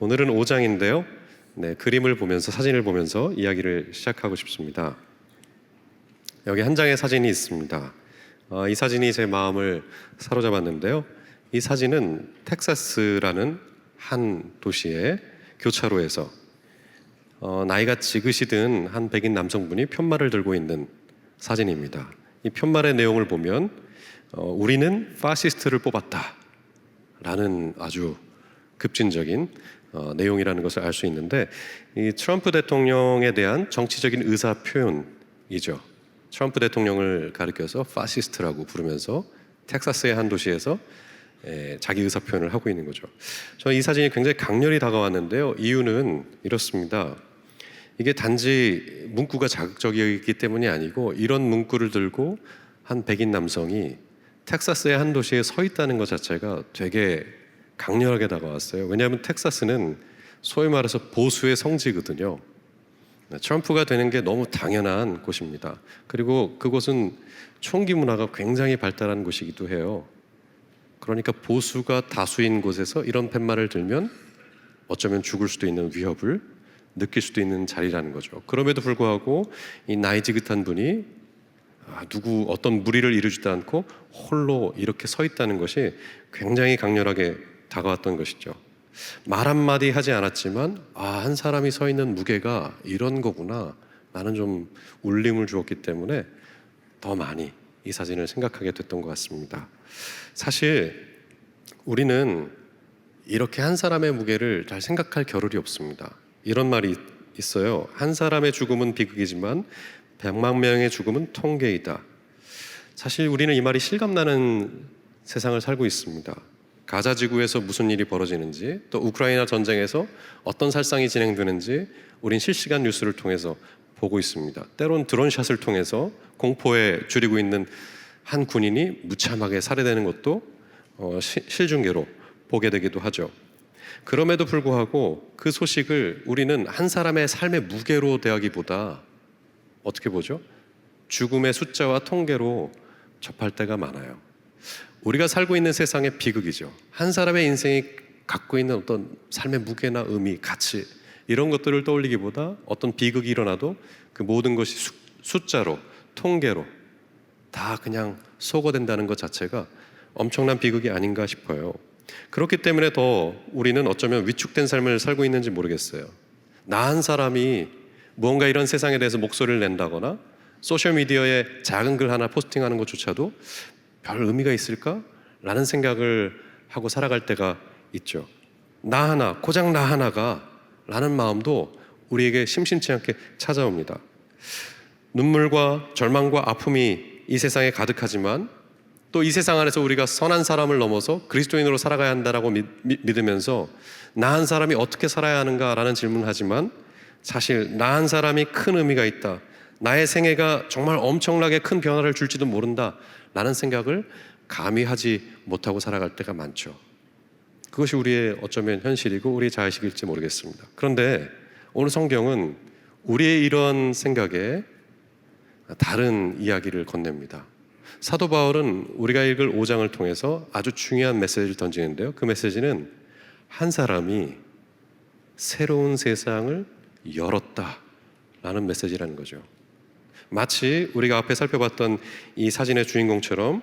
오늘은 5장인데요. 그림을 보면서 사진을 보면서 이야기를 시작하고 싶습니다. 여기 한 장의 사진이 있습니다. 이 사진이 제 마음을 사로잡았는데요. 이 사진은 텍사스라는 한 도시의 교차로에서 나이가 지그시든 한 백인 남성분이 편말을 들고 있는 사진입니다. 이 편말의 내용을 보면 우리는 파시스트를 뽑았다 라는 아주 급진적인 내용이라는 것을 알 수 있는데, 이 트럼프 대통령에 대한 정치적인 의사 표현이죠. 트럼프 대통령을 가리켜서 파시스트라고 부르면서 텍사스의 한 도시에서 자기 의사 표현을 하고 있는 거죠. 저는 이 사진이 굉장히 강렬히 다가왔는데요. 이유는 이렇습니다. 이게 단지 문구가 자극적이기 때문이 아니고, 이런 문구를 들고 한 백인 남성이 텍사스의 한 도시에 서 있다는 것 자체가 되게 강렬하게 다가왔어요. 왜냐하면 텍사스는 소위 말해서 보수의 성지거든요. 트럼프가 되는 게 너무 당연한 곳입니다. 그리고 그곳은 총기 문화가 굉장히 발달한 곳이기도 해요. 그러니까 보수가 다수인 곳에서 이런 팻말을 들면 어쩌면 죽을 수도 있는 위협을 느낄 수도 있는 자리라는 거죠. 그럼에도 불구하고 이 나이 지긋한 분이 어떤 무리를 이루지도 않고 홀로 이렇게 서 있다는 것이 굉장히 강렬하게 다가왔던 것이죠. 말 한마디 하지 않았지만 한 사람이 서 있는 무게가 이런 거구나, 나는 좀 울림을 주었기 때문에 더 많이 이 사진을 생각하게 됐던 것 같습니다. 사실 우리는 이렇게 한 사람의 무게를 잘 생각할 겨를이 없습니다. 이런 말이 있어요. 한 사람의 죽음은 비극이지만 100만 명의 죽음은 통계이다. 사실 우리는 이 말이 실감나는 세상을 살고 있습니다. 가자 지구에서 무슨 일이 벌어지는지, 또 우크라이나 전쟁에서 어떤 살상이 진행되는지 우린 실시간 뉴스를 통해서 보고 있습니다. 때론 드론샷을 통해서 공포에 줄이고 있는 한 군인이 무참하게 살해되는 것도 실중계로 보게 되기도 하죠. 그럼에도 불구하고 그 소식을 우리는 한 사람의 삶의 무게로 대하기보다 어떻게 보죠? 죽음의 숫자와 통계로 접할 때가 많아요. 우리가 살고 있는 세상의 비극이죠. 한 사람의 인생이 갖고 있는 어떤 삶의 무게나 의미, 가치, 이런 것들을 떠올리기보다 어떤 비극이 일어나도 그 모든 것이 숫자로, 통계로 다 그냥 소거된다는 것 자체가 엄청난 비극이 아닌가 싶어요. 그렇기 때문에 더 우리는 어쩌면 위축된 삶을 살고 있는지 모르겠어요. 나 한 사람이 무언가 이런 세상에 대해서 목소리를 낸다거나 소셜미디어에 작은 글 하나 포스팅하는 것조차도 별 의미가 있을까? 라는 생각을 하고 살아갈 때가 있죠. 나 하나, 고작 나 하나가 라는 마음도 우리에게 심심치 않게 찾아옵니다. 눈물과 절망과 아픔이 이 세상에 가득하지만, 또 이 세상 안에서 우리가 선한 사람을 넘어서 그리스도인으로 살아가야 한다라고 믿으면서 나 한 사람이 어떻게 살아야 하는가라는 질문을 하지만, 사실 나 한 사람이 큰 의미가 있다, 나의 생애가 정말 엄청나게 큰 변화를 줄지도 모른다 라는 생각을 감히 하지 못하고 살아갈 때가 많죠. 그것이 우리의 어쩌면 현실이고 우리의 자의식일지 모르겠습니다. 그런데 오늘 성경은 우리의 이런 생각에 다른 이야기를 건넵니다. 사도 바울은 우리가 읽을 5장을 통해서 아주 중요한 메시지를 던지는데요. 그 메시지는 한 사람이 새로운 세상을 열었다라는 메시지라는 거죠. 마치 우리가 앞에 살펴봤던 이 사진의 주인공처럼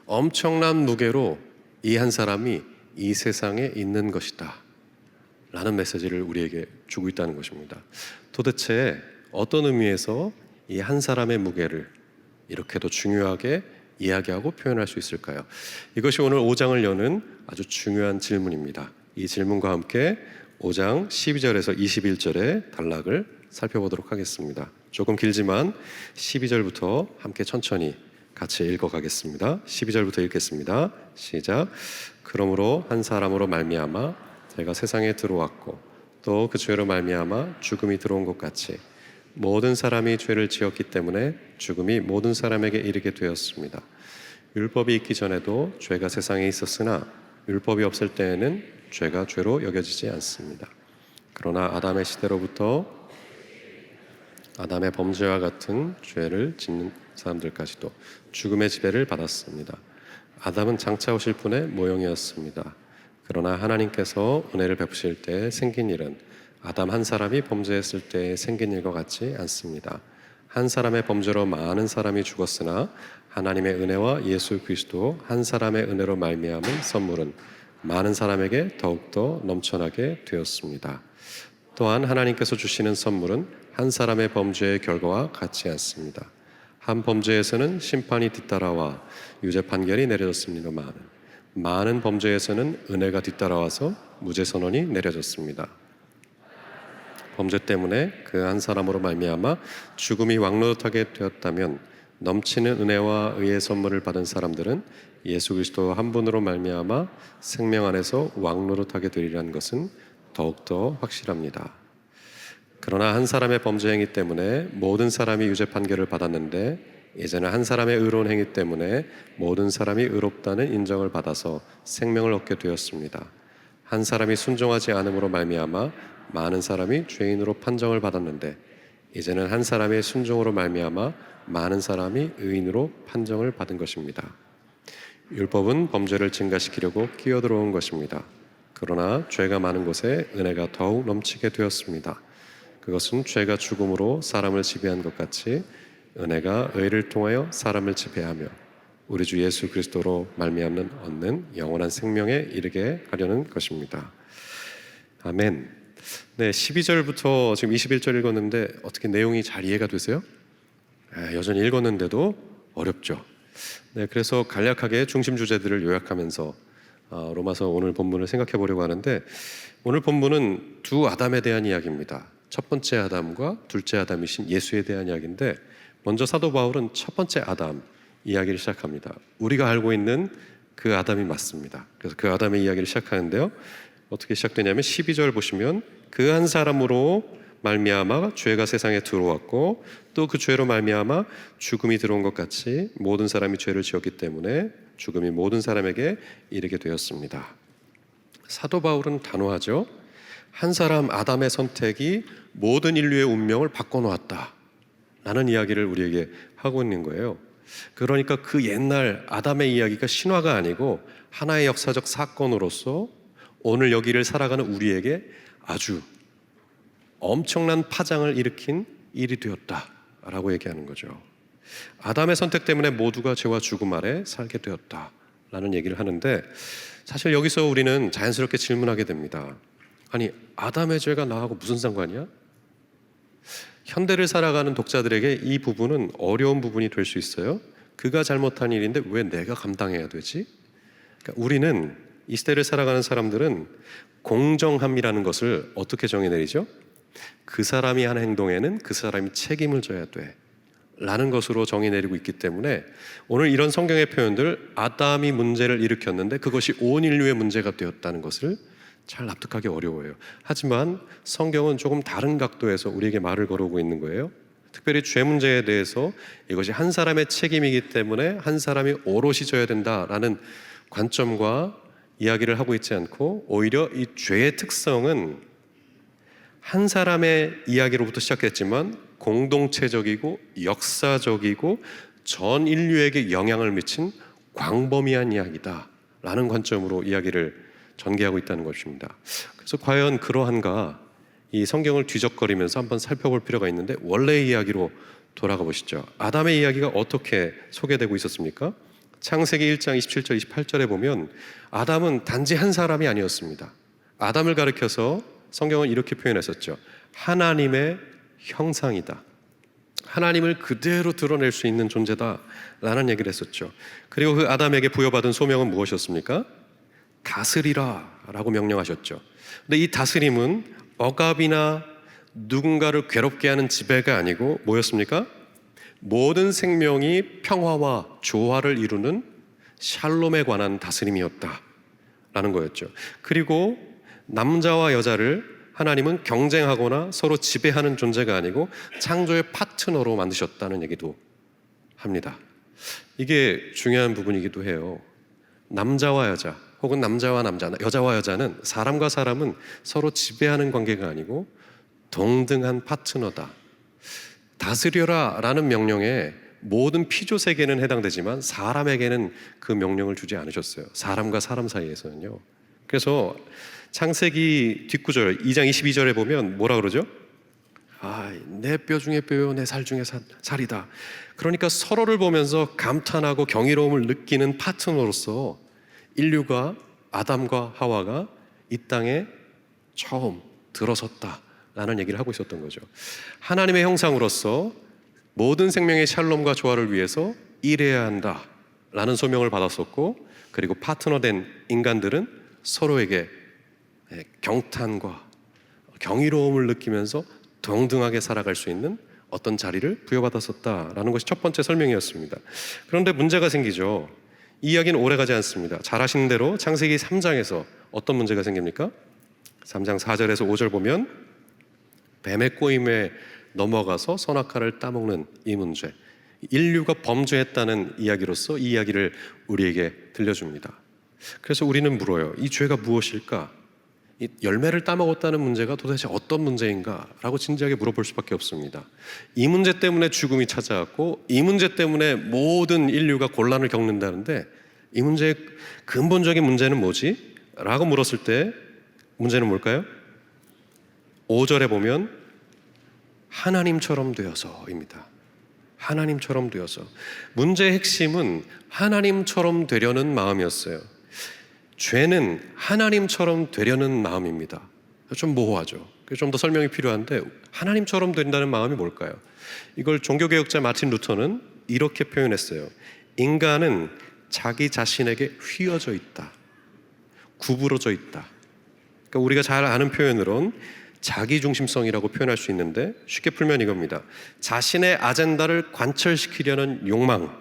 엄청난 무게로 이 한 사람이 이 세상에 있는 것이다 라는 메시지를 우리에게 주고 있다는 것입니다. 도대체 어떤 의미에서 이 한 사람의 무게를 이렇게도 중요하게 이야기하고 표현할 수 있을까요? 이것이 오늘 5장을 여는 아주 중요한 질문입니다. 이 질문과 함께 5장 12절에서 21절의 단락을 살펴보도록 하겠습니다. 조금 길지만 12절부터 함께 천천히 같이 읽어가겠습니다. 12절부터 읽겠습니다. 시작. 그러므로 한 사람으로 말미암아 죄가 세상에 들어왔고, 또 그 죄로 말미암아 죽음이 들어온 것 같이 모든 사람이 죄를 지었기 때문에 죽음이 모든 사람에게 이르게 되었습니다. 율법이 있기 전에도 죄가 세상에 있었으나 율법이 없을 때에는 죄가 죄로 여겨지지 않습니다. 그러나 아담의 시대로부터 아담의 범죄와 같은 죄를 짓는 사람들까지도 죽음의 지배를 받았습니다. 아담은 장차 오실 분의 모형이었습니다. 그러나 하나님께서 은혜를 베푸실 때 생긴 일은 아담 한 사람이 범죄했을 때 생긴 일과 같지 않습니다. 한 사람의 범죄로 많은 사람이 죽었으나 하나님의 은혜와 예수 그리스도 한 사람의 은혜로 말미암은 선물은 많은 사람에게 더욱더 넘쳐나게 되었습니다. 또한 하나님께서 주시는 선물은 한 사람의 범죄의 결과와 같지 않습니다. 한 범죄에서는 심판이 뒤따라와 유죄 판결이 내려졌습니다만 많은 범죄에서는 은혜가 뒤따라와서 무죄 선언이 내려졌습니다. 범죄 때문에 그 한 사람으로 말미암아 죽음이 왕노릇하게 되었다면 넘치는 은혜와 의의 선물을 받은 사람들은 예수 그리스도 한 분으로 말미암아 생명 안에서 왕노릇하게 되리라는 것은 더욱더 확실합니다. 그러나 한 사람의 범죄 행위 때문에 모든 사람이 유죄 판결을 받았는데 이제는 한 사람의 의로운 행위 때문에 모든 사람이 의롭다는 인정을 받아서 생명을 얻게 되었습니다. 한 사람이 순종하지 않음으로 말미암아 많은 사람이 죄인으로 판정을 받았는데 이제는 한 사람의 순종으로 말미암아 많은 사람이 의인으로 판정을 받은 것입니다. 율법은 범죄를 증가시키려고 끼어들어온 것입니다. 그러나 죄가 많은 곳에 은혜가 더욱 넘치게 되었습니다. 그것은 죄가 죽음으로 사람을 지배한 것 같이 은혜가 의를 통하여 사람을 지배하며 우리 주 예수 그리스도로 말미암는 얻는 영원한 생명에 이르게 하려는 것입니다. 아멘. 네, 12절부터 지금 21절 읽었는데 어떻게 내용이 잘 이해가 되세요? 여전히 읽었는데도 어렵죠. 네, 그래서 간략하게 중심 주제들을 요약하면서 로마서 오늘 본문을 생각해 보려고 하는데 오늘 본문은 두 아담에 대한 이야기입니다. 첫 번째 아담과 둘째 아담이신 예수에 대한 이야기인데 먼저 사도 바울은 첫 번째 아담 이야기를 시작합니다. 우리가 알고 있는 그 아담이 맞습니다. 그래서 그 아담의 이야기를 시작하는데요. 어떻게 시작되냐면 12절 보시면 그 한 사람으로 말미암아 죄가 세상에 들어왔고 또 그 죄로 말미암아 죽음이 들어온 것 같이 모든 사람이 죄를 지었기 때문에 죽음이 모든 사람에게 이르게 되었습니다. 사도 바울은 단호하죠. 한 사람 아담의 선택이 모든 인류의 운명을 바꿔놓았다 라는 이야기를 우리에게 하고 있는 거예요. 그러니까 그 옛날 아담의 이야기가 신화가 아니고 하나의 역사적 사건으로서 오늘 여기를 살아가는 우리에게 아주 엄청난 파장을 일으킨 일이 되었다라고 얘기하는 거죠. 아담의 선택 때문에 모두가 죄와 죽음 아래 살게 되었다라는 얘기를 하는데 사실 여기서 우리는 자연스럽게 질문하게 됩니다. 아니, 아담의 죄가 나하고 무슨 상관이야? 현대를 살아가는 독자들에게 이 부분은 어려운 부분이 될 수 있어요. 그가 잘못한 일인데 왜 내가 감당해야 되지? 그러니까 우리는 이 시대를 살아가는 사람들은 공정함이라는 것을 어떻게 정의내리죠? 그 사람이 한 행동에는 그 사람이 책임을 져야 돼 라는 것으로 정의내리고 있기 때문에 오늘 이런 성경의 표현들 아담이 문제를 일으켰는데 그것이 온 인류의 문제가 되었다는 것을 잘 납득하기 어려워요. 하지만 성경은 조금 다른 각도에서 우리에게 말을 걸어오고 있는 거예요. 특별히 죄 문제에 대해서 이것이 한 사람의 책임이기 때문에 한 사람이 오롯이 져야 된다라는 관점과 이야기를 하고 있지 않고 오히려 이 죄의 특성은 한 사람의 이야기로부터 시작했지만 공동체적이고 역사적이고 전 인류에게 영향을 미친 광범위한 이야기다라는 관점으로 이야기를 전개하고 있다는 것입니다. 그래서 과연 그러한가 이 성경을 뒤적거리면서 한번 살펴볼 필요가 있는데 원래의 이야기로 돌아가 보시죠. 아담의 이야기가 어떻게 소개되고 있었습니까? 창세기 1장 27절 28절에 보면 아담은 단지 한 사람이 아니었습니다. 아담을 가리켜서 성경은 이렇게 표현했었죠. 하나님의 형상이다. 하나님을 그대로 드러낼 수 있는 존재다 라는 얘기를 했었죠. 그리고 그 아담에게 부여받은 소명은 무엇이었습니까? 다스리라 라고 명령하셨죠. 근데 이 다스림은 억압이나 누군가를 괴롭게 하는 지배가 아니고 뭐였습니까? 모든 생명이 평화와 조화를 이루는 샬롬에 관한 다스림이었다 라는 거였죠. 그리고 남자와 여자를 하나님은 경쟁하거나 서로 지배하는 존재가 아니고 창조의 파트너로 만드셨다는 얘기도 합니다. 이게 중요한 부분이기도 해요. 남자와 여자 혹은 남자와 남자, 여자와 여자는 사람과 사람은 서로 지배하는 관계가 아니고 동등한 파트너다. 다스려라 라는 명령에 모든 피조 세계는 해당되지만 사람에게는 그 명령을 주지 않으셨어요. 사람과 사람 사이에서는요. 그래서 창세기 뒷구절 2장 22절에 보면 뭐라 그러죠? 내 뼈 중에 뼈요 내 살 중에 살이다. 그러니까 서로를 보면서 감탄하고 경이로움을 느끼는 파트너로서 인류가, 아담과 하와가 이 땅에 처음 들어섰다라는 얘기를 하고 있었던 거죠. 하나님의 형상으로서 모든 생명의 샬롬과 조화를 위해서 일해야 한다라는 소명을 받았었고, 그리고 파트너된 인간들은 서로에게 경탄과 경이로움을 느끼면서 동등하게 살아갈 수 있는 어떤 자리를 부여받았었다라는 것이 첫 번째 설명이었습니다. 그런데 문제가 생기죠. 이 이야기는 오래가지 않습니다. 잘 아시는 대로 창세기 3장에서 어떤 문제가 생깁니까? 3장 4절에서 5절 보면 뱀의 꼬임에 넘어가서 선악과를 따먹는 이 문제, 인류가 범죄했다는 이야기로서 이 이야기를 우리에게 들려줍니다. 그래서 우리는 물어요. 이 죄가 무엇일까? 이 열매를 따먹었다는 문제가 도대체 어떤 문제인가? 라고 진지하게 물어볼 수밖에 없습니다. 이 문제 때문에 죽음이 찾아왔고, 이 문제 때문에 모든 인류가 곤란을 겪는다는데, 이 문제의 근본적인 문제는 뭐지? 라고 물었을 때 문제는 뭘까요? 5절에 보면 하나님처럼 되어서입니다. 하나님처럼 되어서. 문제의 핵심은 하나님처럼 되려는 마음이었어요. 죄는 하나님처럼 되려는 마음입니다. 좀 모호하죠. 좀 더 설명이 필요한데, 하나님처럼 된다는 마음이 뭘까요? 이걸 종교개혁자 마틴 루터는 이렇게 표현했어요. 인간은 자기 자신에게 휘어져 있다, 구부러져 있다. 그러니까 우리가 잘 아는 표현으론 자기중심성이라고 표현할 수 있는데, 쉽게 풀면 이겁니다. 자신의 아젠다를 관철시키려는 욕망,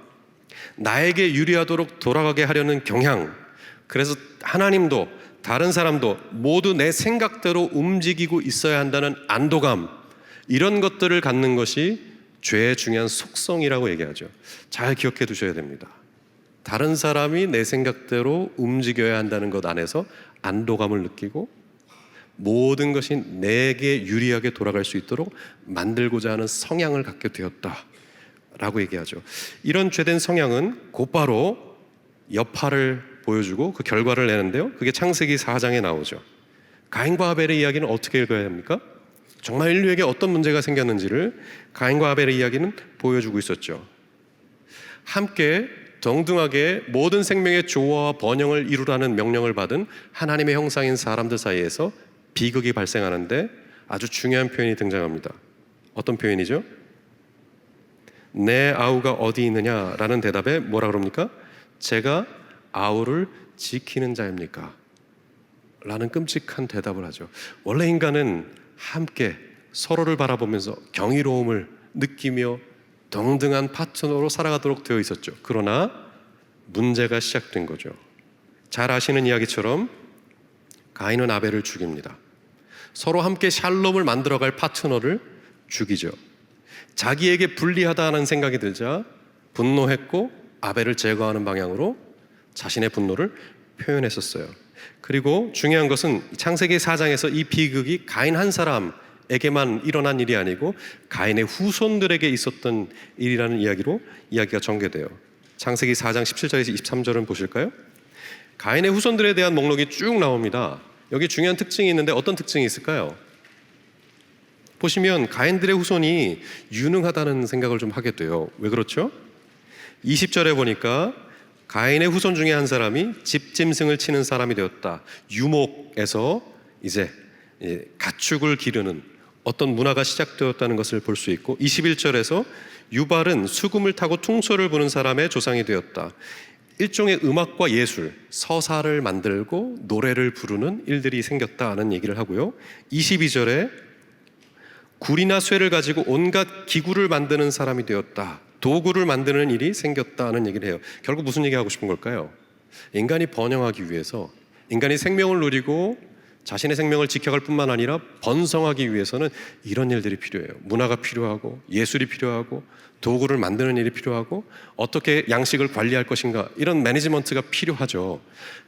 나에게 유리하도록 돌아가게 하려는 경향, 그래서 하나님도 다른 사람도 모두 내 생각대로 움직이고 있어야 한다는 안도감, 이런 것들을 갖는 것이 죄의 중요한 속성이라고 얘기하죠. 잘 기억해 두셔야 됩니다. 다른 사람이 내 생각대로 움직여야 한다는 것 안에서 안도감을 느끼고 모든 것이 내게 유리하게 돌아갈 수 있도록 만들고자 하는 성향을 갖게 되었다라고 얘기하죠. 이런 죄된 성향은 곧바로 여파를 보여주고 그 결과를 내는데요, 그게 창세기 4장에 나오죠. 가인과 아벨의 이야기는 어떻게 읽어야 합니까? 정말 인류에게 어떤 문제가 생겼는지를 가인과 아벨의 이야기는 보여주고 있었죠. 함께 동등하게 모든 생명의 조화와 번영을 이루라는 명령을 받은 하나님의 형상인 사람들 사이에서 비극이 발생하는데 아주 중요한 표현이 등장합니다. 어떤 표현이죠? 내 아우가 어디 있느냐라는 대답에 뭐라 그럽니까? 제가 아우를 지키는 자입니까? 라는 끔찍한 대답을 하죠. 원래 인간은 함께 서로를 바라보면서 경이로움을 느끼며 동등한 파트너로 살아가도록 되어 있었죠. 그러나 문제가 시작된 거죠. 잘 아시는 이야기처럼 가인은 아벨을 죽입니다. 서로 함께 샬롬을 만들어갈 파트너를 죽이죠. 자기에게 불리하다는 생각이 들자 분노했고 아벨을 제거하는 방향으로 자신의 분노를 표현했었어요. 그리고 중요한 것은 창세기 4장에서 이 비극이 가인 한 사람에게만 일어난 일이 아니고 가인의 후손들에게 있었던 일이라는 이야기로 이야기가 전개돼요. 창세기 4장 17절에서 23절은 보실까요? 가인의 후손들에 대한 목록이 쭉 나옵니다. 여기 중요한 특징이 있는데 어떤 특징이 있을까요? 보시면 가인들의 후손이 유능하다는 생각을 좀 하게 돼요. 왜 그렇죠? 20절에 보니까 가인의 후손 중에 한 사람이 집짐승을 치는 사람이 되었다. 유목에서 이제 가축을 기르는 어떤 문화가 시작되었다는 것을 볼 수 있고, 21절에서 유발은 수금을 타고 퉁소를 부는 사람의 조상이 되었다. 일종의 음악과 예술, 서사를 만들고 노래를 부르는 일들이 생겼다는 얘기를 하고요. 22절에 굴이나 쇠를 가지고 온갖 기구를 만드는 사람이 되었다. 도구를 만드는 일이 생겼다는 얘기를 해요. 결국 무슨 얘기하고 싶은 걸까요? 인간이 번영하기 위해서, 인간이 생명을 누리고 자신의 생명을 지켜갈 뿐만 아니라 번성하기 위해서는 이런 일들이 필요해요. 문화가 필요하고 예술이 필요하고 도구를 만드는 일이 필요하고 어떻게 양식을 관리할 것인가, 이런 매니지먼트가 필요하죠.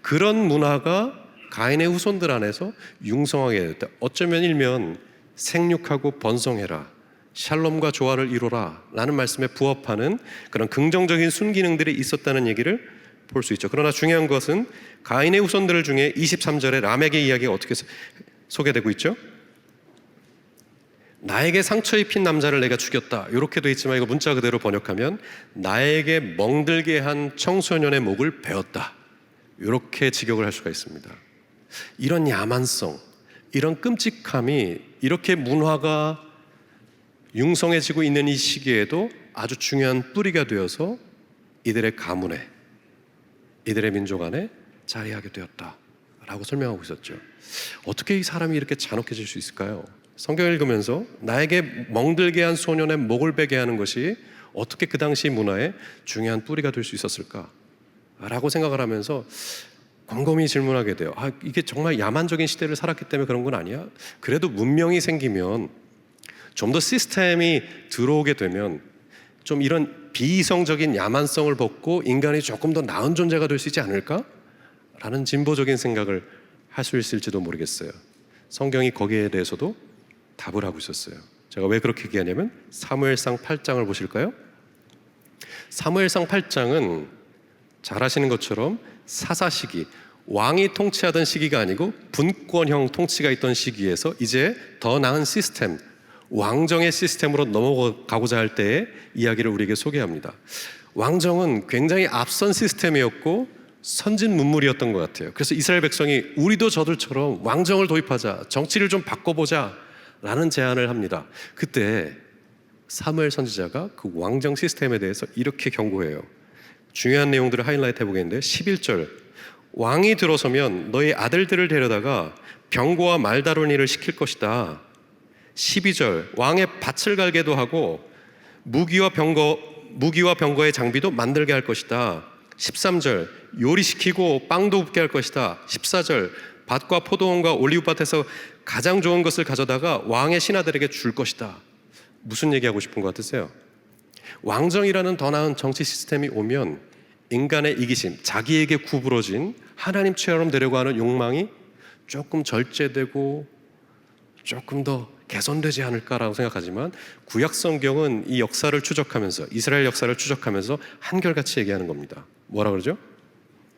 그런 문화가 가인의 후손들 안에서 융성하게 됐다. 어쩌면 일면 생육하고 번성해라, 샬롬과 조화를 이루라 라는 말씀에 부합하는 그런 긍정적인 순기능들이 있었다는 얘기를 볼 수 있죠. 그러나 중요한 것은 가인의 후손들 중에 23절에 라멕의 이야기가 어떻게 소개되고 있죠? 나에게 상처 입힌 남자를 내가 죽였다, 이렇게 돼 있지만 이거 문자 그대로 번역하면 나에게 멍들게 한 청소년의 목을 베었다, 이렇게 직역을 할 수가 있습니다. 이런 야만성, 이런 끔찍함이 이렇게 문화가 융성해지고 있는 이 시기에도 아주 중요한 뿌리가 되어서 이들의 가문에, 이들의 민족 안에 자리하게 되었다라고 설명하고 있었죠. 어떻게 이 사람이 이렇게 잔혹해질 수 있을까요? 성경을 읽으면서 나에게 멍들게 한 소년의 목을 베게 하는 것이 어떻게 그 당시 문화의 중요한 뿌리가 될 수 있었을까? 라고 생각을 하면서 곰곰이 질문하게 돼요. 이게 정말 야만적인 시대를 살았기 때문에 그런 건 아니야? 그래도 문명이 생기면, 좀 더 시스템이 들어오게 되면 좀 이런 비이성적인 야만성을 벗고 인간이 조금 더 나은 존재가 될 수 있지 않을까? 라는 진보적인 생각을 할 수 있을지도 모르겠어요. 성경이 거기에 대해서도 답을 하고 있었어요. 제가 왜 그렇게 얘기하냐면 사무엘상 8장을 보실까요? 사무엘상 8장은 잘 아시는 것처럼 사사 시기, 왕이 통치하던 시기가 아니고 분권형 통치가 있던 시기에서 이제 더 나은 시스템, 왕정의 시스템으로 넘어가고자 할 때의 이야기를 우리에게 소개합니다. 왕정은 굉장히 앞선 시스템이었고 선진 문물이었던 것 같아요. 그래서 이스라엘 백성이 우리도 저들처럼 왕정을 도입하자, 정치를 좀 바꿔보자 라는 제안을 합니다. 그때 사무엘 선지자가 그 왕정 시스템에 대해서 이렇게 경고해요. 중요한 내용들을 하이라이트 해보겠는데 11절, 왕이 들어서면 너희 아들들을 데려다가 병거와 말 다루는 일을 시킬 것이다. 12절, 왕의 밭을 갈게도 하고 무기와 병거의 장비도 만들게 할 것이다. 13절, 요리시키고 빵도 굽게 할 것이다. 14절, 밭과 포도원과 올리브밭에서 가장 좋은 것을 가져다가 왕의 신하들에게 줄 것이다. 무슨 얘기하고 싶은 것 같으세요? 왕정이라는 더 나은 정치 시스템이 오면 인간의 이기심, 자기에게 구부러진 하나님처럼 되려고 하는 욕망이 조금 절제되고 조금 더 개선되지 않을까라고 생각하지만 구약 성경은 이 역사를 추적하면서, 이스라엘 역사를 추적하면서 한결같이 얘기하는 겁니다. 뭐라 그러죠?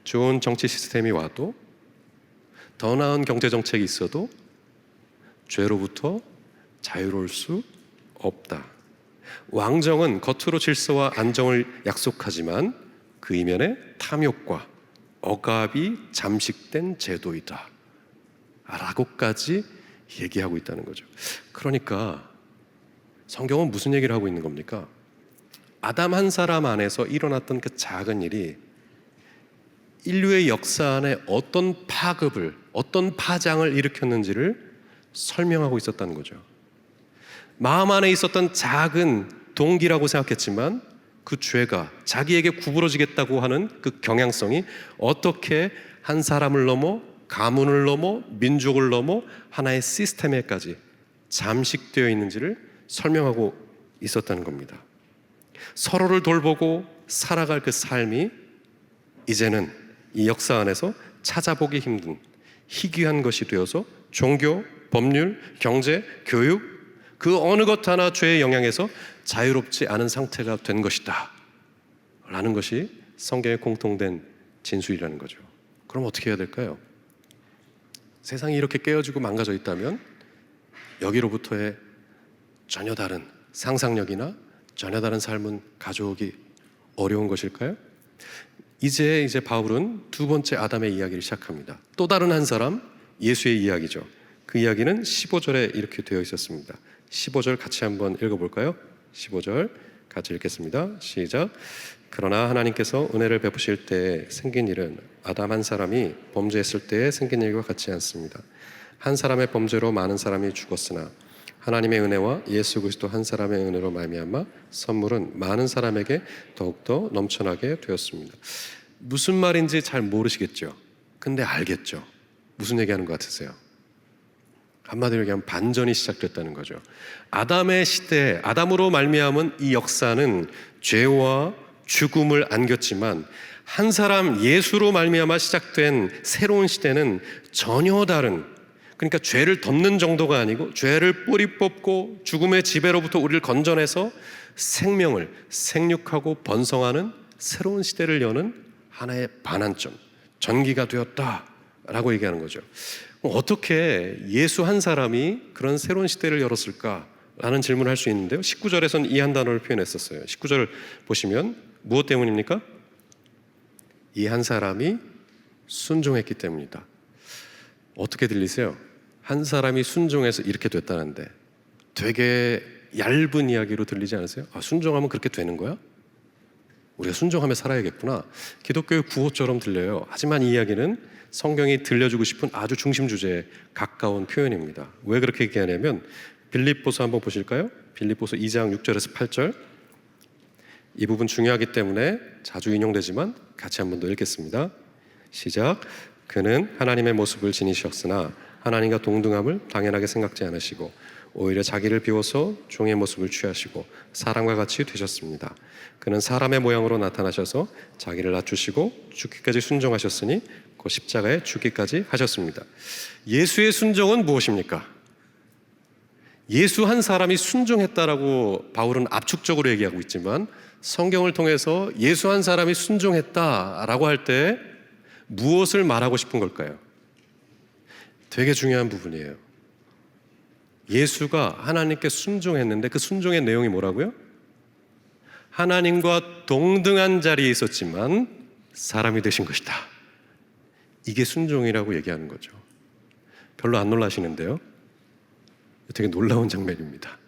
좋은 정치 시스템이 와도, 더 나은 경제 정책이 있어도 죄로부터 자유로울 수 없다. 왕정은 겉으로 질서와 안정을 약속하지만 그 이면에 탐욕과 억압이 잠식된 제도이다 라고까지 얘기하고 있다는 거죠. 그러니까 성경은 무슨 얘기를 하고 있는 겁니까? 아담 한 사람 안에서 일어났던 그 작은 일이 인류의 역사 안에 어떤 파급을, 어떤 파장을 일으켰는지를 설명하고 있었다는 거죠. 마음 안에 있었던 작은 동기라고 생각했지만 그 죄가 자기에게 구부러지겠다고 하는 그 경향성이 어떻게 한 사람을 넘어, 가문을 넘어, 민족을 넘어 하나의 시스템에까지 잠식되어 있는지를 설명하고 있었다는 겁니다. 서로를 돌보고 살아갈 그 삶이 이제는 이 역사 안에서 찾아보기 힘든 희귀한 것이 되어서 종교, 법률, 경제, 교육, 그 어느 것 하나 죄의 영향에서 자유롭지 않은 상태가 된 것이다 라는 것이 성경의 공통된 진술이라는 거죠. 그럼 어떻게 해야 될까요? 세상이 이렇게 깨어지고 망가져 있다면 여기로부터의 전혀 다른 상상력이나 전혀 다른 삶은 가져오기 어려운 것일까요? 이제 바울은 두 번째 아담의 이야기를 시작합니다. 또 다른 한 사람, 예수의 이야기죠. 그 이야기는 15절에 이렇게 되어 있었습니다. 15절 같이 한번 읽어볼까요? 15절 같이 읽겠습니다. 시작. 그러나 하나님께서 은혜를 베푸실 때 생긴 일은 아담 한 사람이 범죄했을 때 생긴 일과 같지 않습니다. 한 사람의 범죄로 많은 사람이 죽었으나 하나님의 은혜와 예수 그리스도 한 사람의 은혜로 말미암아 선물은 많은 사람에게 더욱더 넘쳐나게 되었습니다. 무슨 말인지 잘 모르시겠죠? 근데 알겠죠? 무슨 얘기하는 것 같으세요? 한마디로 얘기하면 반전이 시작됐다는 거죠. 아담의 시대, 아담으로 말미암은 이 역사는 죄와 죽음을 안겼지만 한 사람 예수로 말미암아 시작된 새로운 시대는 전혀 다른, 그러니까 죄를 덮는 정도가 아니고 죄를 뿌리 뽑고 죽음의 지배로부터 우리를 건져내서 생명을 생육하고 번성하는 새로운 시대를 여는 하나의 반환점, 전기가 되었다라고 얘기하는 거죠. 어떻게 예수 한 사람이 그런 새로운 시대를 열었을까라는 질문을 할 수 있는데요. 19절에서는 이 한 단어를 표현했었어요. 19절 보시면 무엇 때문입니까? 이 한 사람이 순종했기 때문이다. 어떻게 들리세요? 한 사람이 순종해서 이렇게 됐다는데 되게 얇은 이야기로 들리지 않으세요? 아, 순종하면 그렇게 되는 거야? 우리가 순종하며 살아야겠구나. 기독교의 구호처럼 들려요. 하지만 이 이야기는 성경이 들려주고 싶은 아주 중심 주제에 가까운 표현입니다. 왜 그렇게 얘기하냐면 빌립보서 한번 보실까요? 빌립보서 2장 6절에서 8절. 이 부분 중요하기 때문에 자주 인용되지만 같이 한번 더 읽겠습니다. 시작. 그는 하나님의 모습을 지니셨으나 하나님과 동등함을 당연하게 생각지 않으시고 오히려 자기를 비워서 종의 모습을 취하시고 사람과 같이 되셨습니다. 그는 사람의 모양으로 나타나셔서 자기를 낮추시고 죽기까지 순종하셨으니 그 십자가에 죽기까지 하셨습니다. 예수의 순종은 무엇입니까? 예수 한 사람이 순종했다라고 바울은 압축적으로 얘기하고 있지만 성경을 통해서 예수 한 사람이 순종했다라고 할 때 무엇을 말하고 싶은 걸까요? 되게 중요한 부분이에요. 예수가 하나님께 순종했는데 그 순종의 내용이 뭐라고요? 하나님과 동등한 자리에 있었지만 사람이 되신 것이다. 이게 순종이라고 얘기하는 거죠. 별로 안 놀라시는데요. 되게 놀라운 장면입니다.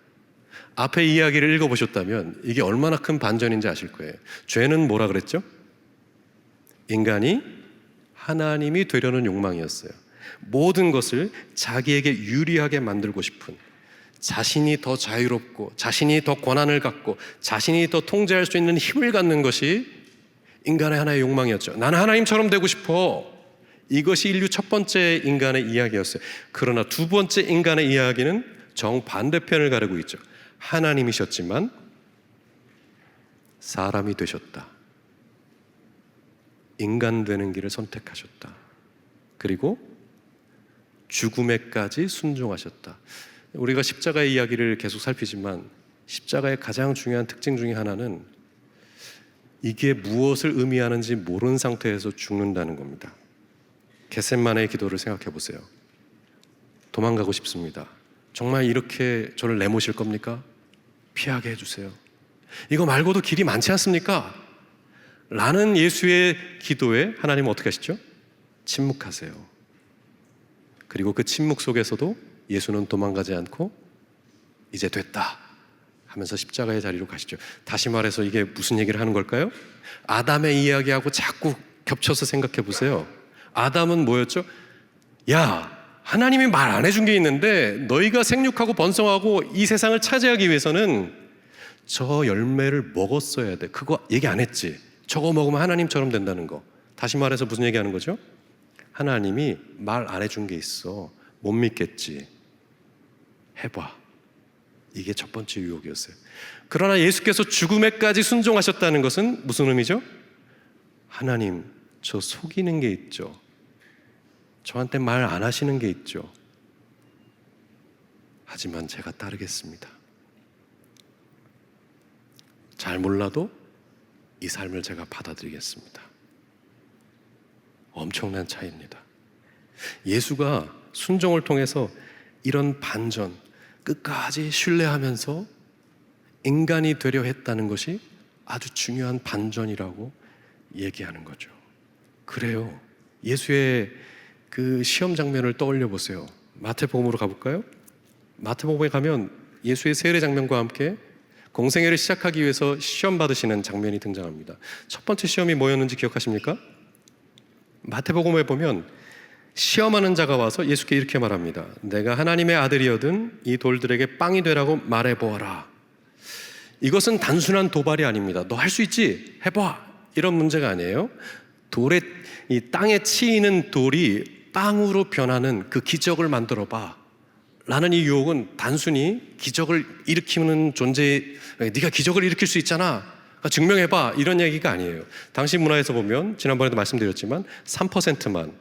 앞에 이야기를 읽어보셨다면 이게 얼마나 큰 반전인지 아실 거예요. 죄는 뭐라 그랬죠? 인간이 하나님이 되려는 욕망이었어요. 모든 것을 자기에게 유리하게 만들고 싶은, 자신이 더 자유롭고 자신이 더 권한을 갖고 자신이 더 통제할 수 있는 힘을 갖는 것이 인간의 하나의 욕망이었죠. 나는 하나님처럼 되고 싶어. 이것이 인류 첫 번째 인간의 이야기였어요. 그러나 두 번째 인간의 이야기는 정반대편을 가르고 있죠. 하나님이셨지만 사람이 되셨다. 인간 되는 길을 선택하셨다. 그리고 죽음에까지 순종하셨다. 우리가 십자가의 이야기를 계속 살피지만 십자가의 가장 중요한 특징 중에 하나는 이게 무엇을 의미하는지 모르는 상태에서 죽는다는 겁니다. 겟세마네의 기도를 생각해 보세요. 도망가고 싶습니다. 정말 이렇게 저를 내모실 겁니까? 피하게 해주세요. 이거 말고도 길이 많지 않습니까? 라는 예수의 기도에 하나님은 어떻게 하시죠? 침묵하세요. 그리고 그 침묵 속에서도 예수는 도망가지 않고 이제 됐다 하면서 십자가의 자리로 가시죠. 다시 말해서 이게 무슨 얘기를 하는 걸까요? 아담의 이야기하고 자꾸 겹쳐서 생각해 보세요. 아담은 뭐였죠? 야, 하나님이 말 안 해준 게 있는데 너희가 생육하고 번성하고 이 세상을 차지하기 위해서는 저 열매를 먹었어야 돼. 그거 얘기 안 했지. 저거 먹으면 하나님처럼 된다는 거. 다시 말해서 무슨 얘기하는 거죠? 하나님이 말 안 해준 게 있어. 못 믿겠지. 해봐. 이게 첫 번째 유혹이었어요. 그러나 예수께서 죽음에까지 순종하셨다는 것은 무슨 의미죠? 하나님, 저 속이는 게 있죠. 저한테 말 안 하시는 게 있죠. 하지만 제가 따르겠습니다. 잘 몰라도 이 삶을 제가 받아들이겠습니다. 엄청난 차이입니다. 예수가 순종을 통해서 이런 반전, 끝까지 신뢰하면서 인간이 되려 했다는 것이 아주 중요한 반전이라고 얘기하는 거죠. 그래요. 예수의 그 시험 장면을 떠올려 보세요. 마태복음으로 가볼까요? 마태복음에 가면 예수의 세례 장면과 함께 공생애를 시작하기 위해서 시험 받으시는 장면이 등장합니다. 첫 번째 시험이 뭐였는지 기억하십니까? 마태복음에 보면 시험하는 자가 와서 예수께 이렇게 말합니다. 내가 하나님의 아들이거든 이 돌들에게 빵이 되라고 말해보아라. 이것은 단순한 도발이 아닙니다. 너 할 수 있지? 해봐. 이런 문제가 아니에요. 이 땅에 치이는 돌이 빵으로 변하는 그 기적을 만들어봐 라는 이 유혹은 단순히 기적을 일으키는 존재, 네가 기적을 일으킬 수 있잖아, 증명해봐, 이런 얘기가 아니에요. 당시 문화에서 보면 지난번에도 말씀드렸지만 3%만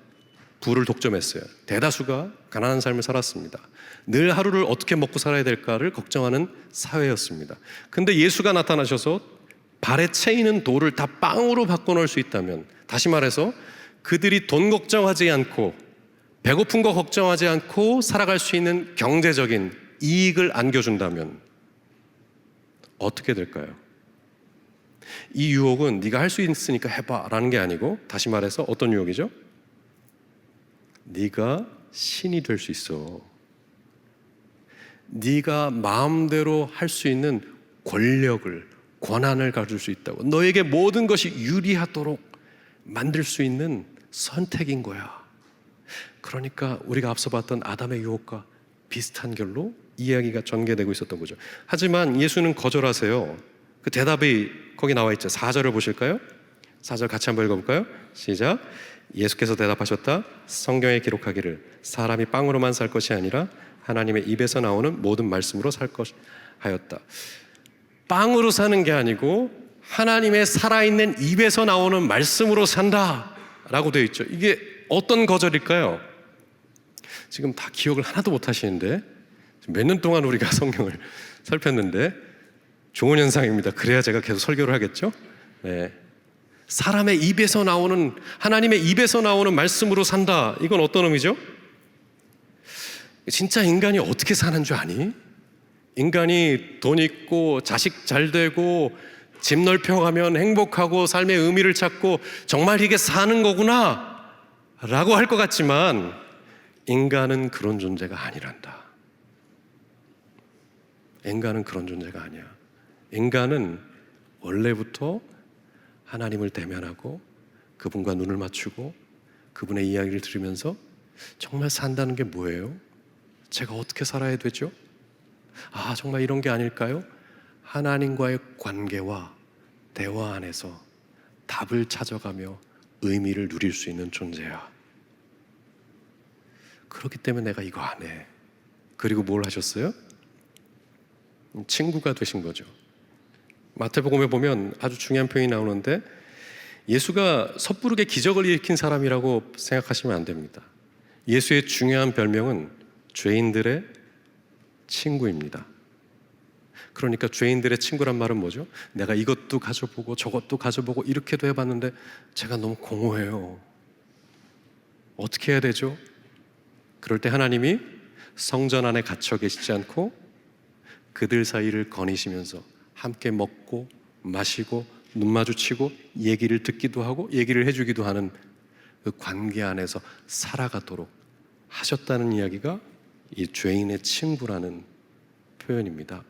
부를 독점했어요. 대다수가 가난한 삶을 살았습니다. 늘 하루를 어떻게 먹고 살아야 될까를 걱정하는 사회였습니다. 근데 예수가 나타나셔서 발에 채이는 돌을 다 빵으로 바꿔놓을 수 있다면, 다시 말해서 그들이 돈 걱정하지 않고 배고픈 거 걱정하지 않고 살아갈 수 있는 경제적인 이익을 안겨준다면 어떻게 될까요? 이 유혹은 네가 할 수 있으니까 해봐 라는 게 아니고, 다시 말해서 어떤 유혹이죠? 네가 신이 될 수 있어. 네가 마음대로 할 수 있는 권력을, 권한을 가질 수 있다고. 너에게 모든 것이 유리하도록 만들 수 있는 선택인 거야. 그러니까 우리가 앞서 봤던 아담의 유혹과 비슷한 결로 이야기가 전개되고 있었던 거죠. 하지만 예수는 거절하세요. 그 대답이 거기 나와 있죠. 4절을 보실까요? 4절 같이 한번 읽어볼까요? 시작. 예수께서 대답하셨다. 성경에 기록하기를 사람이 빵으로만 살 것이 아니라 하나님의 입에서 나오는 모든 말씀으로 살 것하였다. 빵으로 사는 게 아니고 하나님의 살아있는 입에서 나오는 말씀으로 산다 라고 되어 있죠. 이게 어떤 거절일까요? 지금 다 기억을 하나도 못 하시는데, 몇 년 동안 우리가 성경을 살폈는데 좋은 현상입니다. 그래야 제가 계속 설교를 하겠죠? 네. 사람의 입에서 나오는, 하나님의 입에서 나오는 말씀으로 산다. 이건 어떤 의미죠? 진짜 인간이 어떻게 사는 줄 아니? 인간이 돈 있고 자식 잘 되고 집 넓혀가면 행복하고 삶의 의미를 찾고 정말 이게 사는 거구나 라고 할 것 같지만 인간은 그런 존재가 아니란다. 인간은 그런 존재가 아니야. 인간은 원래부터 하나님을 대면하고 그분과 눈을 맞추고 그분의 이야기를 들으면서 정말 산다는 게 뭐예요? 제가 어떻게 살아야 되죠? 아, 정말 이런 게 아닐까요? 하나님과의 관계와 대화 안에서 답을 찾아가며 의미를 누릴 수 있는 존재야. 그렇기 때문에 내가 이거 안 해. 그리고 뭘 하셨어요? 친구가 되신 거죠. 마태복음에 보면 아주 중요한 표현이 나오는데, 예수가 섣부르게 기적을 일으킨 사람이라고 생각하시면 안 됩니다. 예수의 중요한 별명은 죄인들의 친구입니다. 그러니까 죄인들의 친구란 말은 뭐죠? 내가 이것도 가져보고 저것도 가져보고 이렇게도 해봤는데 제가 너무 공허해요. 어떻게 해야 되죠? 그럴 때 하나님이 성전 안에 갇혀 계시지 않고 그들 사이를 거니시면서 함께 먹고 마시고 눈 마주치고 얘기를 듣기도 하고 얘기를 해주기도 하는 그 관계 안에서 살아가도록 하셨다는 이야기가 이 죄인의 친구라는 표현입니다.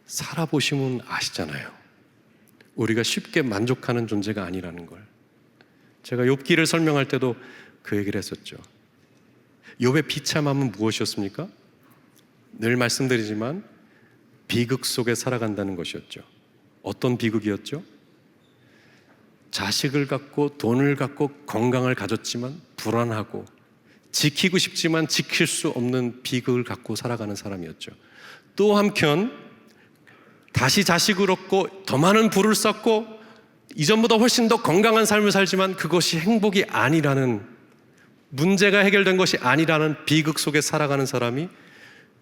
살아보시면 아시잖아요. 우리가 쉽게 만족하는 존재가 아니라는 걸. 제가 욥기를 설명할 때도 그 얘기를 했었죠. 욥의 비참함은 무엇이었습니까? 늘 말씀드리지만 비극 속에 살아간다는 것이었죠. 어떤 비극이었죠? 자식을 갖고 돈을 갖고 건강을 가졌지만 불안하고 지키고 싶지만 지킬 수 없는 비극을 갖고 살아가는 사람이었죠. 또 한편 다시 자식을 얻고 더 많은 부를 쌓고 이전보다 훨씬 더 건강한 삶을 살지만 그것이 행복이 아니라는, 문제가 해결된 것이 아니라는 비극 속에 살아가는 사람이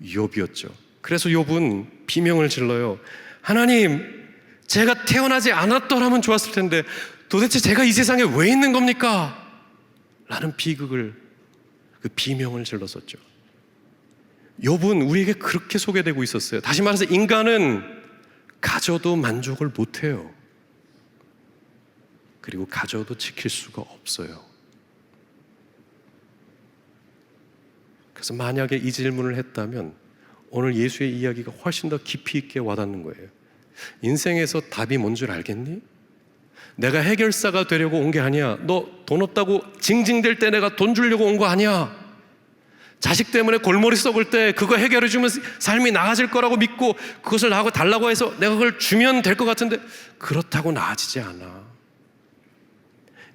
욥이었죠. 그래서 욥은 비명을 질러요. 하나님, 제가 태어나지 않았더라면 좋았을 텐데 도대체 제가 이 세상에 왜 있는 겁니까? 라는 비극을, 그 비명을 질렀었죠. 욥은 우리에게 그렇게 소개되고 있었어요. 다시 말해서 인간은 가져도 만족을 못해요. 그리고 가져도 지킬 수가 없어요. 그래서 만약에 이 질문을 했다면 오늘 예수의 이야기가 훨씬 더 깊이 있게 와닿는 거예요. 인생에서 답이 뭔 줄 알겠니? 내가 해결사가 되려고 온 게 아니야. 너 돈 없다고 징징댈 때 내가 돈 주려고 온 거 아니야. 자식 때문에 골머리 썩을 때 그거 해결해주면 삶이 나아질 거라고 믿고 그것을 나하고 달라고 해서 내가 그걸 주면 될 것 같은데 그렇다고 나아지지 않아.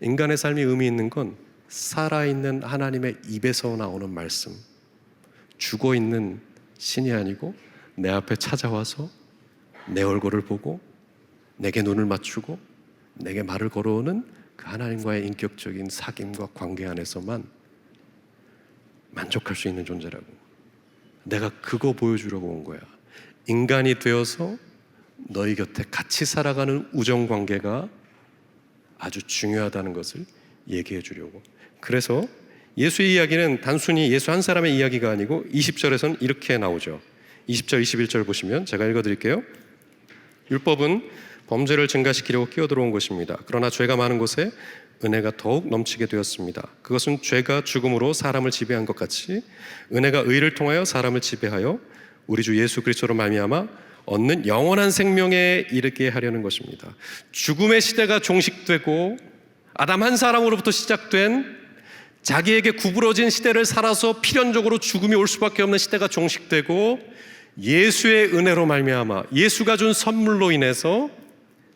인간의 삶이 의미 있는 건 살아있는 하나님의 입에서 나오는 말씀, 죽어있는 신이 아니고 내 앞에 찾아와서 내 얼굴을 보고 내게 눈을 맞추고 내게 말을 걸어오는 그 하나님과의 인격적인 사귐과 관계 안에서만 만족할 수 있는 존재라고. 내가 그거 보여주려고 온 거야. 인간이 되어서 너희 곁에 같이 살아가는 우정관계가 아주 중요하다는 것을 얘기해 주려고. 그래서 예수의 이야기는 단순히 예수 한 사람의 이야기가 아니고 20절에서는 이렇게 나오죠. 20절, 21절 보시면 제가 읽어드릴게요. 율법은 범죄를 증가시키려고 끼어들어온 것입니다. 그러나 죄가 많은 곳에 은혜가 더욱 넘치게 되었습니다. 그것은 죄가 죽음으로 사람을 지배한 것 같이 은혜가 의를 통하여 사람을 지배하여 우리 주 예수 그리스도로 말미암아 얻는 영원한 생명에 이르게 하려는 것입니다. 죽음의 시대가 종식되고 아담 한 사람으로부터 시작된 자기에게 구부러진 시대를 살아서 필연적으로 죽음이 올 수밖에 없는 시대가 종식되고 예수의 은혜로 말미암아 예수가 준 선물로 인해서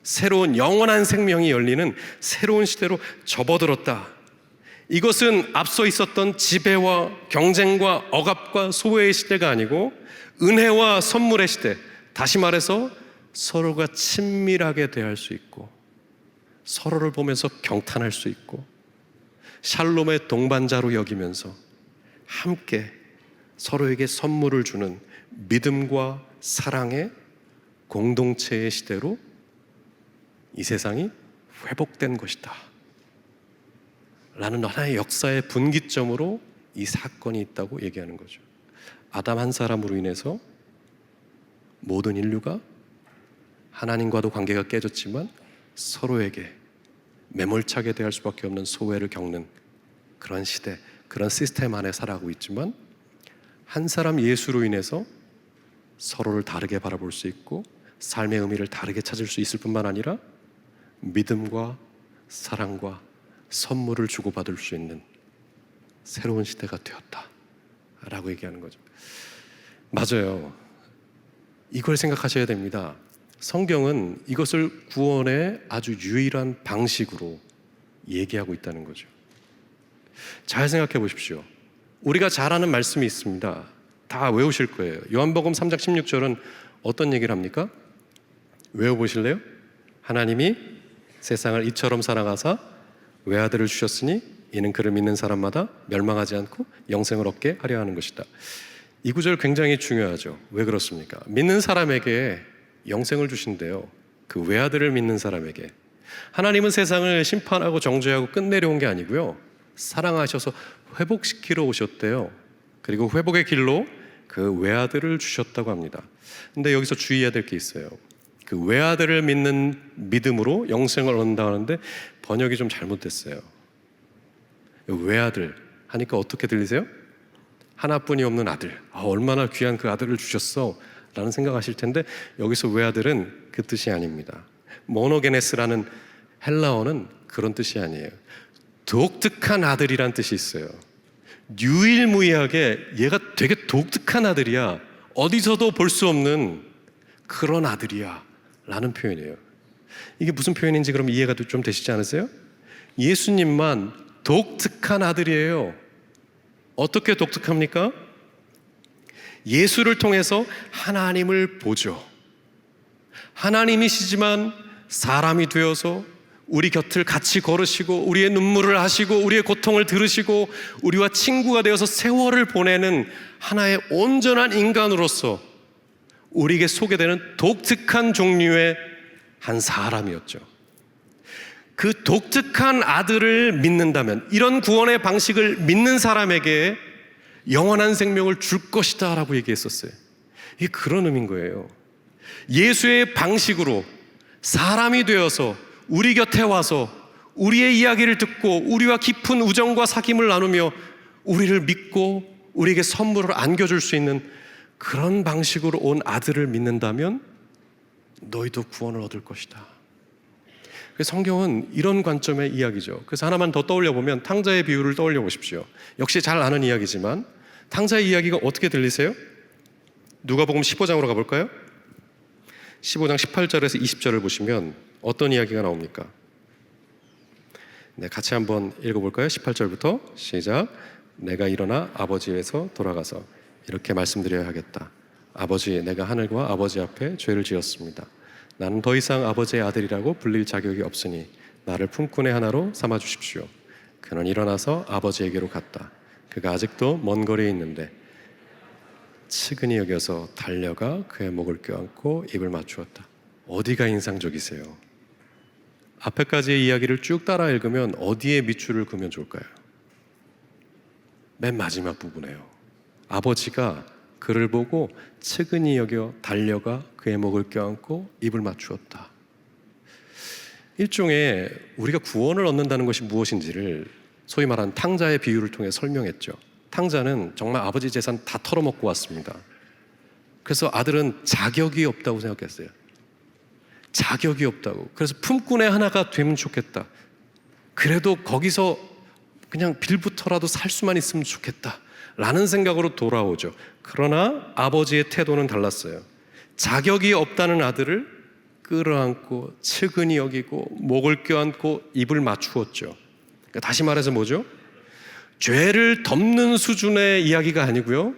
새로운 영원한 생명이 열리는 새로운 시대로 접어들었다. 이것은 앞서 있었던 지배와 경쟁과 억압과 소외의 시대가 아니고 은혜와 선물의 시대, 다시 말해서 서로가 친밀하게 대할 수 있고 서로를 보면서 경탄할 수 있고 샬롬의 동반자로 여기면서 함께 서로에게 선물을 주는 믿음과 사랑의 공동체의 시대로 이 세상이 회복된 것이다 라는 하나의 역사의 분기점으로 이 사건이 있다고 얘기하는 거죠. 아담 한 사람으로 인해서 모든 인류가 하나님과도 관계가 깨졌지만 서로에게 매몰차게 대할 수밖에 없는 소외를 겪는 그런 시대, 그런 시스템 안에 살아가고 있지만 한 사람 예수로 인해서 서로를 다르게 바라볼 수 있고 삶의 의미를 다르게 찾을 수 있을 뿐만 아니라 믿음과 사랑과 선물을 주고받을 수 있는 새로운 시대가 되었다 라고 얘기하는 거죠. 맞아요. 이걸 생각하셔야 됩니다. 성경은 이것을 구원의 아주 유일한 방식으로 얘기하고 있다는 거죠. 잘 생각해 보십시오. 우리가 잘 아는 말씀이 있습니다. 다 외우실 거예요. 요한복음 3장 16절은 어떤 얘기를 합니까? 외워보실래요? 하나님이 세상을 이처럼 사랑하사 외아들을 주셨으니 이는 그를 믿는 사람마다 멸망하지 않고 영생을 얻게 하려 하는 것이다. 이 구절 굉장히 중요하죠. 왜 그렇습니까? 믿는 사람에게 영생을 주신대요. 그 외아들을 믿는 사람에게. 하나님은 세상을 심판하고 정죄하고 끝내려 온 게 아니고요, 사랑하셔서 회복시키러 오셨대요. 그리고 회복의 길로 그 외아들을 주셨다고 합니다. 근데 여기서 주의해야 될 게 있어요. 그 외아들을 믿는 믿음으로 영생을 얻는다 하는데 번역이 좀 잘못됐어요. 외아들 하니까 어떻게 들리세요? 하나뿐이 없는 아들. 얼마나 귀한 그 아들을 주셨어 라는 생각하실 텐데 여기서 외아들은 그 뜻이 아닙니다. 모노게네스라는 헬라어는 그런 뜻이 아니에요. 독특한 아들이란 뜻이 있어요. 유일무이하게 얘가 되게 독특한 아들이야, 어디서도 볼 수 없는 그런 아들이야 라는 표현이에요. 이게 무슨 표현인지 그럼 이해가 좀 되시지 않으세요? 예수님만 독특한 아들이에요. 어떻게 독특합니까? 예수를 통해서 하나님을 보죠. 하나님이시지만 사람이 되어서 우리 곁을 같이 걸으시고 우리의 눈물을 하시고 우리의 고통을 들으시고 우리와 친구가 되어서 세월을 보내는 하나의 온전한 인간으로서 우리에게 소개되는 독특한 종류의 한 사람이었죠. 그 독특한 아들을 믿는다면, 이런 구원의 방식을 믿는 사람에게 영원한 생명을 줄 것이다 라고 얘기했었어요. 이게 그런 의미인 거예요. 예수의 방식으로 사람이 되어서 우리 곁에 와서 우리의 이야기를 듣고 우리와 깊은 우정과 사귐을 나누며 우리를 믿고 우리에게 선물을 안겨줄 수 있는 그런 방식으로 온 아들을 믿는다면 너희도 구원을 얻을 것이다. 성경은 이런 관점의 이야기죠. 그래서 하나만 더 떠올려 보면 탕자의 비유를 떠올려 보십시오. 역시 잘 아는 이야기지만 탕자의 이야기가 어떻게 들리세요? 누가복음 15장으로 가볼까요? 15장 18절에서 20절을 보시면 어떤 이야기가 나옵니까? 네, 같이 한번 읽어볼까요? 18절부터 시작. 내가 일어나 아버지에서 돌아가서 이렇게 말씀드려야 하겠다. 아버지, 내가 하늘과 아버지 앞에 죄를 지었습니다. 나는 더 이상 아버지의 아들이라고 불릴 자격이 없으니 나를 품꾼의 하나로 삼아 주십시오. 그는 일어나서 아버지에게로 갔다. 그가 아직도 먼 거리에 있는데 측은히 여겨서 달려가 그의 목을 껴안고 입을 맞추었다. 어디가 인상적이세요? 앞에까지의 이야기를 쭉 따라 읽으면 어디에 밑줄을 그으면 좋을까요? 맨 마지막 부분에요. 아버지가 그를 보고 측은히 여겨 달려가 그의 목을 껴안고 입을 맞추었다. 일종의 우리가 구원을 얻는다는 것이 무엇인지를 소위 말하는 탕자의 비유를 통해 설명했죠. 탕자는 정말 아버지 재산 다 털어먹고 왔습니다. 그래서 아들은 자격이 없다고 생각했어요. 자격이 없다고. 그래서 품꾼의 하나가 되면 좋겠다. 그래도 거기서 그냥 빌부터라도 살 수만 있으면 좋겠다 라는 생각으로 돌아오죠. 그러나 아버지의 태도는 달랐어요. 자격이 없다는 아들을 끌어안고 측은히 여기고 목을 껴안고 입을 맞추었죠. 그러니까 다시 말해서 뭐죠? 죄를 덮는 수준의 이야기가 아니고요,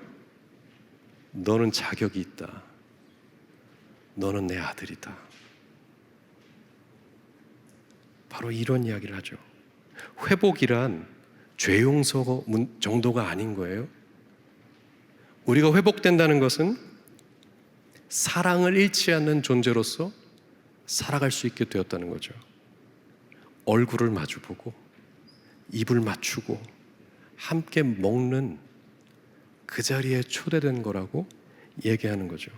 너는 자격이 있다, 너는 내 아들이다, 바로 이런 이야기를 하죠. 회복이란 죄 용서 정도가 아닌 거예요. 우리가 회복된다는 것은 사랑을 잃지 않는 존재로서 살아갈 수 있게 되었다는 거죠. 얼굴을 마주보고 입을 맞추고 함께 먹는 그 자리에 초대된 거라고 얘기하는 거죠.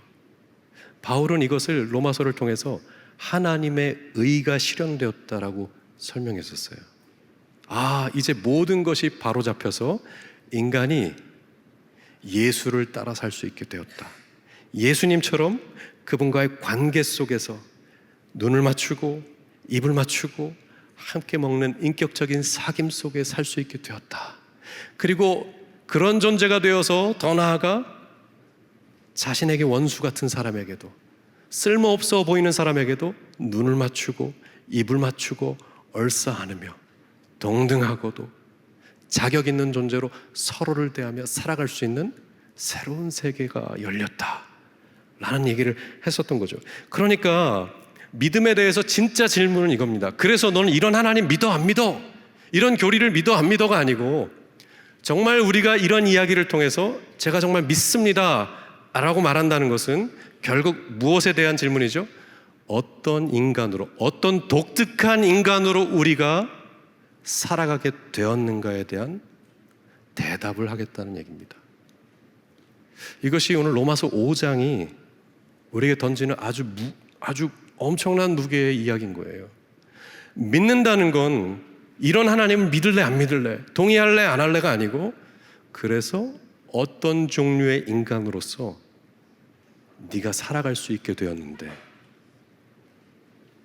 바울은 이것을 로마서를 통해서 하나님의 의가 실현되었다라고 설명했었어요. 이제 모든 것이 바로잡혀서 인간이 예수를 따라 살 수 있게 되었다. 예수님처럼 그분과의 관계 속에서 눈을 맞추고 입을 맞추고 함께 먹는 인격적인 사귐 속에 살 수 있게 되었다. 그리고 그런 존재가 되어서 더 나아가 자신에게 원수 같은 사람에게도, 쓸모없어 보이는 사람에게도 눈을 맞추고 입을 맞추고 얼싸 안으며 동등하고도 자격 있는 존재로 서로를 대하며 살아갈 수 있는 새로운 세계가 열렸다 라는 얘기를 했었던 거죠. 그러니까 믿음에 대해서 진짜 질문은 이겁니다. 그래서 너는 이런 하나님 믿어 안 믿어? 이런 교리를 믿어 안 믿어가 아니고, 정말 우리가 이런 이야기를 통해서 제가 정말 믿습니다 라고 말한다는 것은 결국 무엇에 대한 질문이죠? 어떤 인간으로, 어떤 독특한 인간으로 우리가 살아가게 되었는가에 대한 대답을 하겠다는 얘기입니다. 이것이 오늘 로마서 5장이 우리에게 던지는 아주 엄청난 무게의 이야기인 거예요. 믿는다는 건 이런 하나님을 믿을래 안 믿을래, 동의할래 안 할래가 아니고, 그래서 어떤 종류의 인간으로서 네가 살아갈 수 있게 되었는데,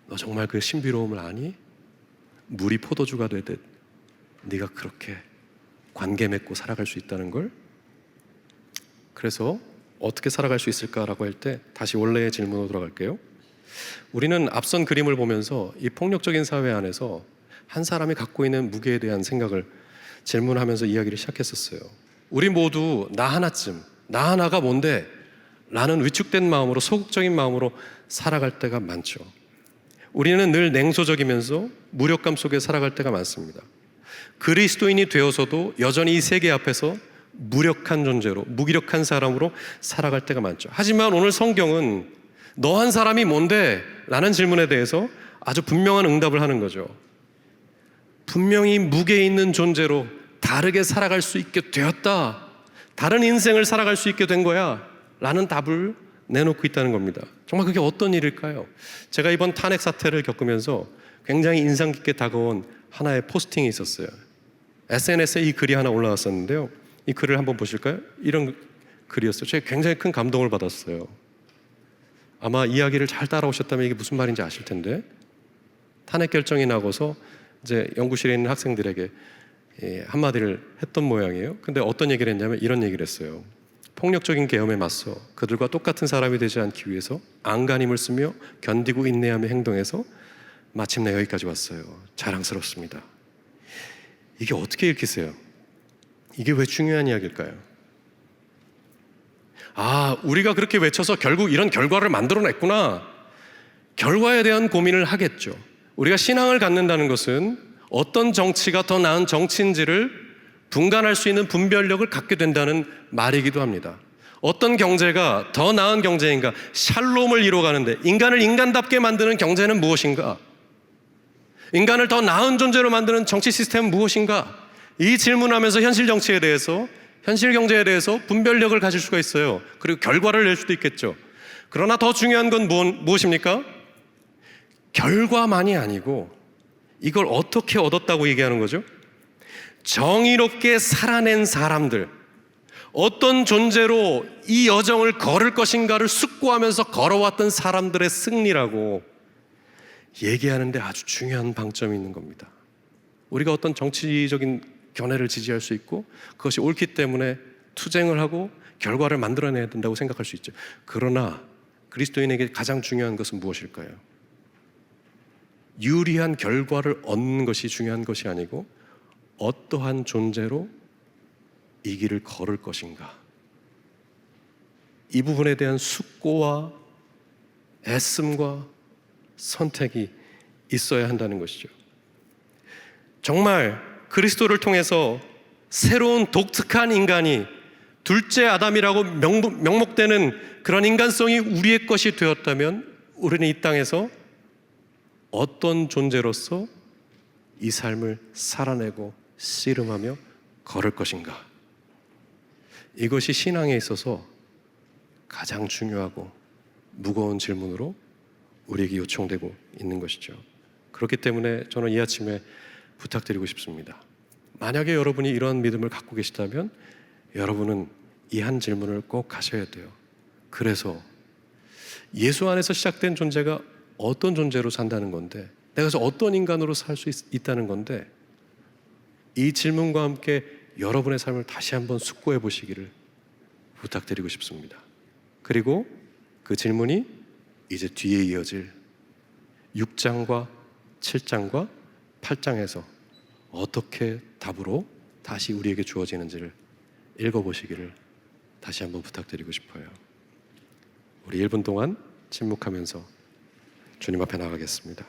너 정말 그 신비로움을 아니? 물이 포도주가 되듯 네가 그렇게 관계 맺고 살아갈 수 있다는 걸. 그래서 어떻게 살아갈 수 있을까라고 할 때 다시 원래의 질문으로 돌아갈게요. 우리는 앞선 그림을 보면서 이 폭력적인 사회 안에서 한 사람이 갖고 있는 무게에 대한 생각을 질문하면서 이야기를 시작했었어요. 우리 모두 나 하나가 뭔데? 라는 위축된 마음으로, 소극적인 마음으로 살아갈 때가 많죠. 우리는 늘 냉소적이면서 무력감 속에 살아갈 때가 많습니다. 그리스도인이 되어서도 여전히 이 세계 앞에서 무력한 존재로, 무기력한 사람으로 살아갈 때가 많죠. 하지만 오늘 성경은 너 한 사람이 뭔데? 라는 질문에 대해서 아주 분명한 응답을 하는 거죠. 분명히 무게 있는 존재로 다르게 살아갈 수 있게 되었다, 다른 인생을 살아갈 수 있게 된 거야 라는 답을 내놓고 있다는 겁니다. 정말 그게 어떤 일일까요? 제가 이번 탄핵 사태를 겪으면서 굉장히 인상 깊게 다가온 하나의 포스팅이 있었어요. SNS에 이 글이 하나 올라왔었는데요, 이 글을 한번 보실까요? 이런 글이었어요. 제가 굉장히 큰 감동을 받았어요. 아마 이야기를 잘 따라오셨다면 이게 무슨 말인지 아실 텐데, 탄핵 결정이 나고서 이제 연구실에 있는 학생들에게 한마디를 했던 모양이에요. 근데 어떤 얘기를 했냐면 이런 얘기를 했어요. 폭력적인 계엄에 맞서 그들과 똑같은 사람이 되지 않기 위해서 안간힘을 쓰며 견디고 인내하며 행동해서 마침내 여기까지 왔어요. 자랑스럽습니다. 이게 어떻게 읽히세요? 이게 왜 중요한 이야기일까요? 우리가 그렇게 외쳐서 결국 이런 결과를 만들어냈구나. 결과에 대한 고민을 하겠죠. 우리가 신앙을 갖는다는 것은 어떤 정치가 더 나은 정치인지를 분간할 수 있는 분별력을 갖게 된다는 말이기도 합니다. 어떤 경제가 더 나은 경제인가, 샬롬을 이루어가는데 인간을 인간답게 만드는 경제는 무엇인가, 인간을 더 나은 존재로 만드는 정치 시스템은 무엇인가? 이 질문하면서 현실 정치에 대해서, 현실 경제에 대해서 분별력을 가질 수가 있어요. 그리고 결과를 낼 수도 있겠죠. 그러나 더 중요한 건 무엇입니까? 결과만이 아니고 이걸 어떻게 얻었다고 얘기하는 거죠? 정의롭게 살아낸 사람들, 어떤 존재로 이 여정을 걸을 것인가를 숙고하면서 걸어왔던 사람들의 승리라고 얘기하는데 아주 중요한 방점이 있는 겁니다. 우리가 어떤 정치적인 견해를 지지할 수 있고 그것이 옳기 때문에 투쟁을 하고 결과를 만들어내야 된다고 생각할 수 있죠. 그러나 그리스도인에게 가장 중요한 것은 무엇일까요? 유리한 결과를 얻는 것이 중요한 것이 아니고 어떠한 존재로 이 길을 걸을 것인가, 이 부분에 대한 숙고와 애씀과 선택이 있어야 한다는 것이죠. 정말 그리스도를 통해서 새로운 독특한 인간이, 둘째 아담이라고 명목되는 그런 인간성이 우리의 것이 되었다면 우리는 이 땅에서 어떤 존재로서 이 삶을 살아내고 씨름하며 걸을 것인가? 이것이 신앙에 있어서 가장 중요하고 무거운 질문으로 우리에게 요청되고 있는 것이죠. 그렇기 때문에 저는 이 아침에 부탁드리고 싶습니다. 만약에 여러분이 이런 믿음을 갖고 계시다면 여러분은 이 한 질문을 꼭 하셔야 돼요. 그래서 예수 안에서 시작된 존재가 어떤 존재로 산다는 건데, 내가 그래서 어떤 인간으로 살 수 있다는 건데, 이 질문과 함께 여러분의 삶을 다시 한번 숙고해 보시기를 부탁드리고 싶습니다. 그리고 그 질문이 이제 뒤에 이어질 6장과 7장과 8장에서 어떻게 답으로 다시 우리에게 주어지는지를 읽어보시기를 다시 한번 부탁드리고 싶어요. 우리 1분 동안 침묵하면서 주님 앞에 나가겠습니다.